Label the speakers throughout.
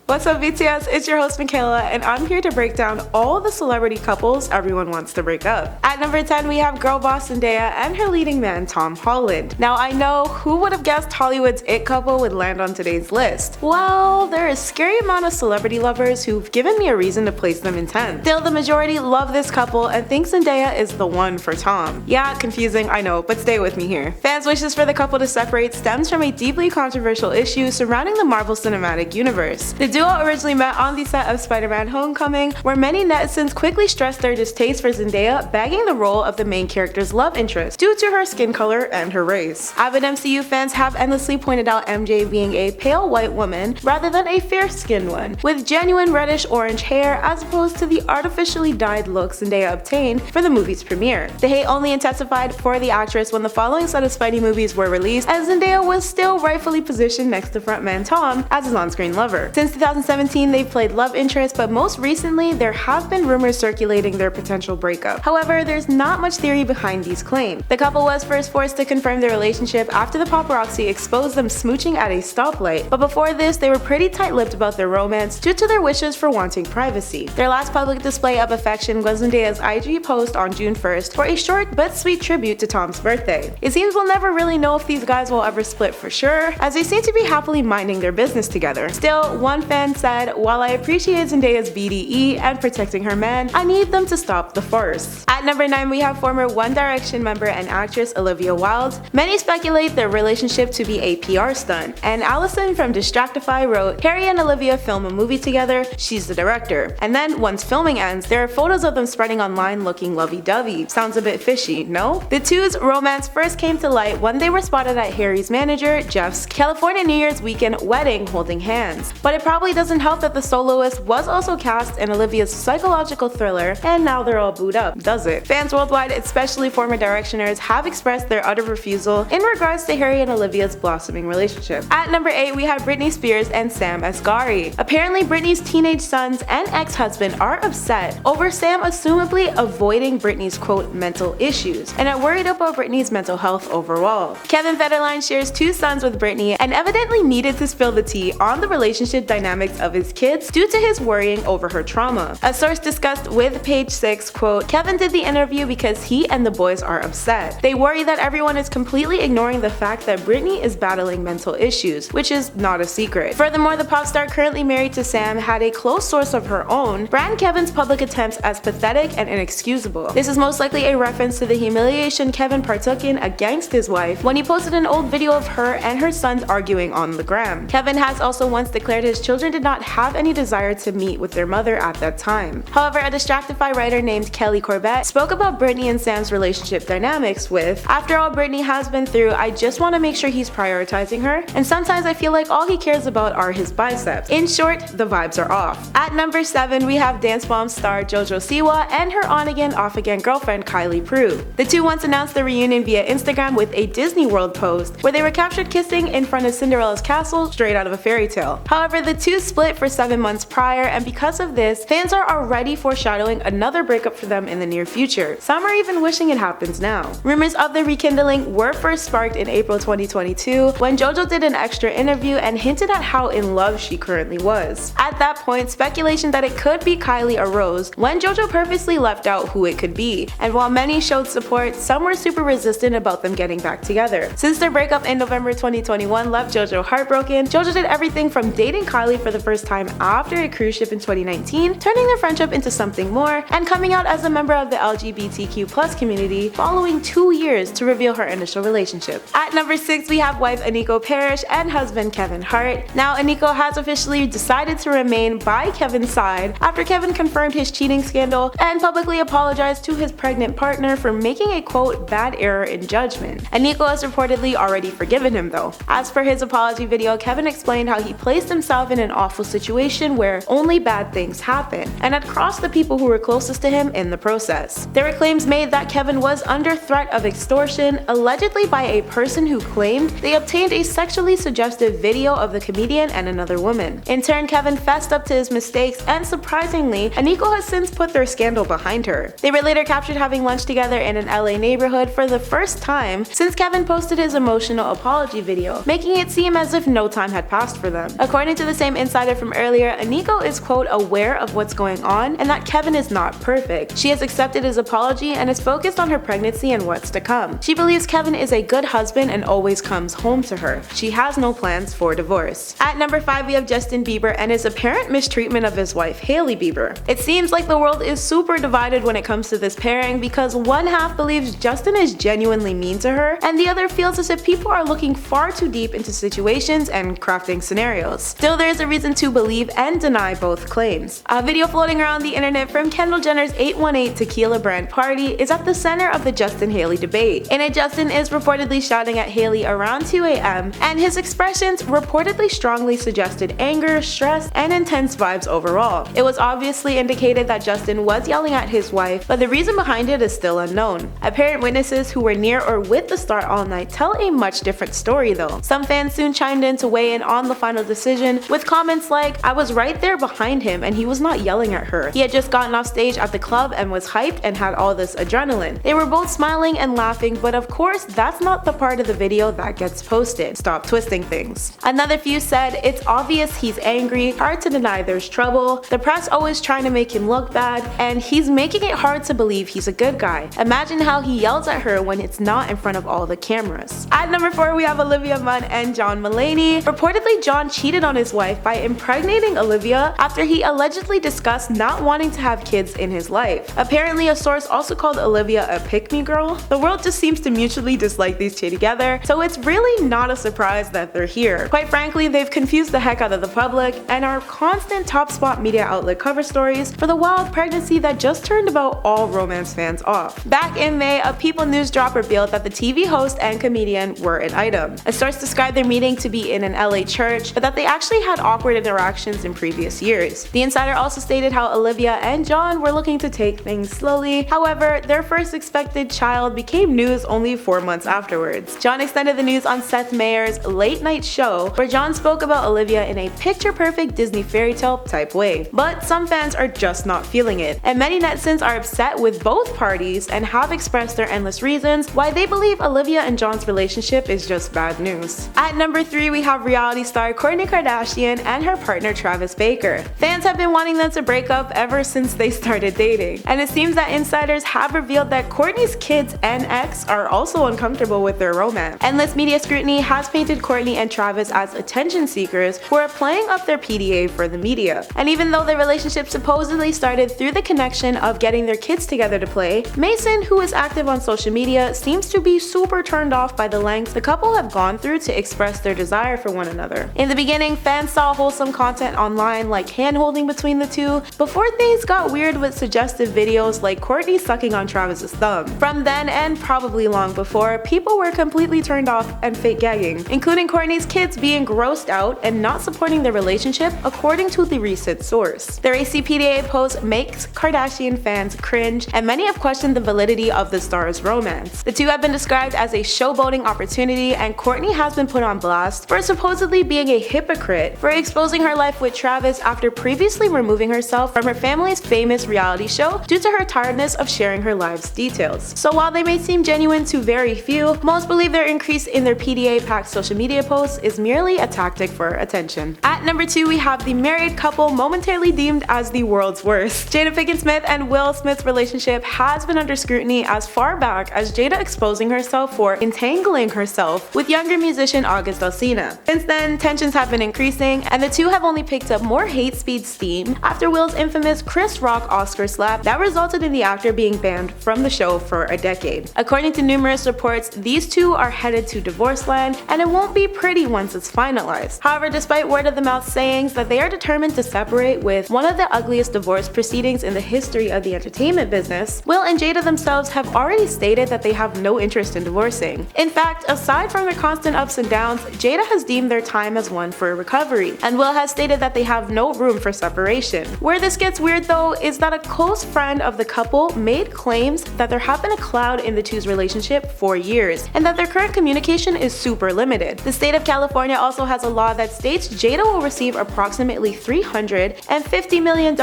Speaker 1: What's up BTS, it's your host Michaela, and I'm here to break down all the celebrity couples everyone wants to break up. At number 10 we have girl boss Zendaya and her leading man Tom Holland. Now I know, who would have guessed Hollywood's it couple would land on today's list? Well, there is a scary amount of celebrity lovers who've given me a reason to place them in 10th. Still, the majority love this couple and think Zendaya is the one for Tom. Yeah, confusing, I know, but stay with me here. Fans' wishes for the couple to separate stems from a deeply controversial issue surrounding the Marvel Cinematic Universe. The duo originally met on the set of Spider-Man Homecoming, where many netizens quickly stressed their distaste for Zendaya bagging the role of the main character's love interest due to her skin color and her race. Avid MCU fans have endlessly pointed out MJ being a pale white woman rather than a fair-skinned one, with genuine reddish-orange hair as opposed to the artificially dyed look Zendaya obtained for the movie's premiere. The hate only intensified for the actress when the following set of Spidey movies were released, and Zendaya was still rightfully positioned next to frontman Tom as his on-screen lover. Since 2017, they've played love interest, but most recently, there have been rumors circulating their potential breakup. However, there's not much theory behind these claims. The couple was first forced to confirm their relationship after the paparazzi exposed them smooching at a stoplight, but before this, they were pretty tight-lipped about their romance due to their wishes for wanting privacy. Their last public display of affection was Zendaya's IG post on June 1st for a short but sweet tribute to Tom's birthday. It seems we'll never really know if these guys will ever split for sure, as they seem to be happily minding their business together. Still, one fan said, "While I appreciate Zendaya's BDE and protecting her man, I need them to stop the farce." At number 9 we have former One Direction member and actress Olivia Wilde. Many speculate their relationship to be a PR stunt, and Allison from Distractify wrote, "Harry and Olivia film a movie together, she's the director." And then once filming ends, there are photos of them spreading online looking lovey-dovey. Sounds a bit fishy, no? The two's romance first came to light when they were spotted at Harry's manager, Jeff's California New Year's weekend wedding holding hands. But it probably doesn't help that the soloist was also cast in Olivia's psychological thriller, and now they're all booed up, does it? Fans worldwide, especially former Directioners, have expressed their utter refusal in regards to Harry and Olivia's blossoming relationship. At number 8 we have Britney Spears and Sam Asghari. Apparently Britney's teenage sons and ex-husband are upset over Sam assumably avoiding Britney's quote mental issues and are worried about Britney's mental health overall. Kevin Federline shares 2 sons with Britney and evidently needed to spill the tea on the relationship dynamics of his kids due to his worrying over her trauma. A source discussed with Page 6, quote, "Kevin did the interview because he and the boys are upset. They worry that everyone is completely ignoring the fact that Britney is battling mental issues, which is not a secret." Furthermore, the pop star currently married to Sam had a close source of her own brand Kevin's public attempts as pathetic and inexcusable. This is most likely a reference to the humiliation Kevin partook in against his wife when he posted an old video of her and her sons arguing on the gram. Kevin has also once declared his children did not have any desire to meet with their mother at that time. However, a Distractify writer named Kelly Corbett spoke about Britney and Sam's relationship dynamics with, "After all Britney has been through, I just want to make sure he's prioritizing her, and sometimes I feel like all he cares about are his biceps. In short, the vibes are off." At number 7 we have Dance Bomb star Jojo Siwa and her on-again off-again girlfriend Kylie Prew. The two once announced their reunion via Instagram with a Disney World post where they were captured kissing in front of Cinderella's castle straight out of a fairy tale. However, the two split for 7 months prior, and because of this, fans are already foreshadowing another breakup for them in the near future. Some are even wishing it happens now. Rumors of the rekindling were first sparked in April 2022 when Jojo did an extra interview and hinted at how in love she currently was. At that point, speculation that it could be Kylie arose when Jojo purposely left out who it could be, and while many showed support, some were super resistant about them getting back together. Since their breakup in November 2021 left Jojo heartbroken, Jojo did everything from dating Kylie for the first time after a cruise ship in 2019, turning their friendship into something more, and coming out as a member of the LGBTQ+ community following 2 years to reveal her initial relationship. At number 6 we have wife Eniko Parrish and husband Kevin Hart. Now Eniko has officially decided to remain by Kevin's side after Kevin confirmed his cheating scandal and publicly apologized to his pregnant partner for making a quote bad error in judgment. Eniko has reportedly already forgiven him though. As for his apology video, Kevin explained how he placed himself in an awful situation where only bad things happen, and had crossed the people who were closest to him in the process. There were claims made that Kevin was under threat of extortion, allegedly by a person who claimed they obtained a sexually suggestive video of the comedian and another woman. In turn, Kevin fessed up to his mistakes, and surprisingly, Eniko has since put their scandal behind her. They were later captured having lunch together in an LA neighborhood for the first time since Kevin posted his emotional apology video, making it seem as if no time had passed for them. According to the same insider from earlier, Eniko is quote aware of what's going on and that Kevin is not perfect. She has accepted his apology and is focused on her pregnancy and what's to come. She believes Kevin is a good husband and always comes home to her. She has no plans for divorce. At number 5 we have Justin Bieber and his apparent mistreatment of his wife Hailey Bieber. It seems like the world is super divided when it comes to this pairing because one half believes Justin is genuinely mean to her and the other feels as if people are looking far too deep into situations and crafting scenarios. Still, there is a reason to believe and deny both claims. A video floating around the internet from Kendall Jenner's 818 tequila brand party is at the center of the Justin-Hailey debate. In it, Justin is reportedly shouting at Hailey around 2 a.m. and his expressions reportedly strongly suggested anger, stress, and intense vibes overall. It was obviously indicated that Justin was yelling at his wife, but the reason behind it is still unknown. Apparent witnesses who were near or with the star all night tell a much different story though. Some fans soon chimed in to weigh in on the final decision with comments like, "I was right there behind him and he was not yelling at her. He had just gotten off stage at the club and was hyped and had all this adrenaline. They were both smiling and laughing, but of course that's not the part of the video that gets posted. Stop twisting things." Another few said, "It's obvious he's angry, hard to deny there's trouble. The press always trying to make him look bad, and he's making it hard to believe he's a good guy. Imagine how he yells at her when it's not in front of all the cameras." At number 4 we have Olivia Munn and John Mulaney. Reportedly, John cheated on his wife by impregnating Olivia after he allegedly discussed not wanting to have kids in his life. Apparently, a source also called Olivia a pick-me girl. The world just seems to mutually dislike these two together, so it's really not a surprise that they're here. Quite frankly, they've confused the heck out of the public and are constant top spot media outlet cover stories for the wild pregnancy that just turned about all romance fans off. Back in May, a People News drop revealed that the TV host and comedian were an item. A source described their meeting to be in an LA church, but that they actually had awkward interactions in previous years. The insider also stated how Olivia and John were looking to take things slowly. However, their first expected child became news only 4 months afterwards. John extended the news on Seth Meyers' late night show, where John spoke about Olivia in a picture-perfect Disney fairy tale type way. But some fans are just not feeling it, and many netizens are upset with both parties and have expressed their endless reasons why they believe Olivia and John's relationship is just bad news. At number 3 we have reality star Kourtney Kardashian and her partner Travis Baker. Fans have been wanting them to break up ever since they started dating, and it seems that insiders have revealed that Kourtney's kids and ex are also uncomfortable with their romance. Endless media scrutiny has painted Kourtney and Travis as attention seekers who are playing up their PDA for the media. And even though their relationship supposedly started through the connection of getting their kids together to play, Mason, who is active on social media, seems to be super turned off by the lengths the couple have gone through to express their desire for one another. In the beginning, fans saw wholesome content online like hand-holding between the two, before things got weird with suggestive videos like Kourtney sucking on Travis's thumb. From then, and probably long before, people were completely turned off and fake gagging, including Kourtney's kids being grossed out and not supporting their relationship, according to the recent source. Their ACPDA post makes Kardashian fans cringe, and many have questioned the validity of the stars' romance. The two have been described as a showboating opportunity, and Kourtney has been put on blast for supposedly being a hypocrite for exposing her life with Travis after previously removing herself from her family's famous reality show due to her tiredness of sharing her life's details. So while they may seem genuine to very few, most believe their increase in their PDA-packed social media posts is merely a tactic for attention. At number 2 we have the married couple momentarily deemed as the world's worst. Jada Pinkett Smith and Will Smith's relationship has been under scrutiny as far back as Jada exposing herself for entangling herself with younger musician August Alsina. Since then, tensions have been increasing, and the two have only picked up more hate speed steam after Will's infamous Chris Rock Oscar slap that resulted in the actor being banned from the show for a decade. According to numerous reports, these two are headed to divorce land, and it won't be pretty once it's finalized. However, despite word-of-the-mouth sayings that they are determined to separate with one of the ugliest divorce proceedings in the history of the entertainment business, Will and Jada themselves have already stated that they have no interest in divorcing. In fact, aside from their constant ups and downs, Jada has deemed their time as one for recovery, and Will has stated that they have no room for separation. Where this gets weird though is that a close friend of the couple made claims that there have been a cloud in the two's relationship for years, and that their current communication is super limited. The state of California also has a law that states Jada will receive approximately $350 million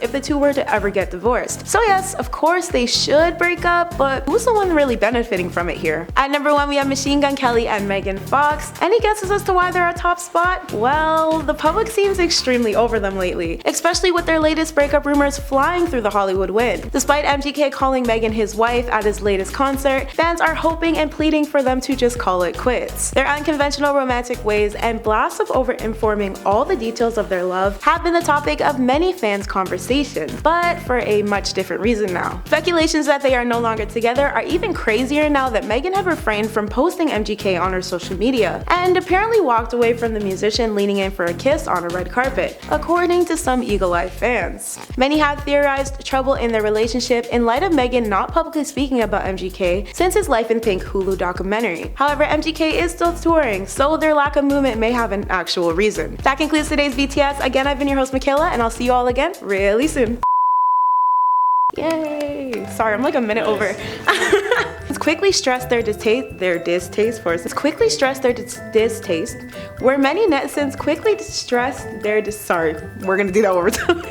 Speaker 1: if the two were to ever get divorced. So yes, of course they should break up, but who's the one really benefiting from it here? At number 1 we have Machine Gun Kelly and Megan Fox. Any guesses as to why they're at top spot? Well, the public seems extremely over them lately, especially with their latest breakup rumors flying through the Hollywood wind. Despite MGK calling Meghan his wife at his latest concert, fans are hoping and pleading for them to just call it quits. Their unconventional romantic ways and blasts of over-informing all the details of their love have been the topic of many fans' conversations, but for a much different reason now. Speculations that they are no longer together are even crazier now that Meghan had refrained from posting MGK on her social media, and apparently walked away from the musician leaning in for a kiss on a red carpet, according to some eagle-eyed fans. Many have theorized trouble in their relationship in light of Meghan not publicly speaking about MGK since his Life in Pink Hulu documentary. However, MGK is still touring, so their lack of movement may have an actual reason. That concludes today's BTS. Again, I've been your host Michaela, and I'll see you all again really soon. Yay! Sorry, I'm like a minute over. Let's quickly stress their distaste where many netizens quickly stressed their sorry, we're gonna do that one more time.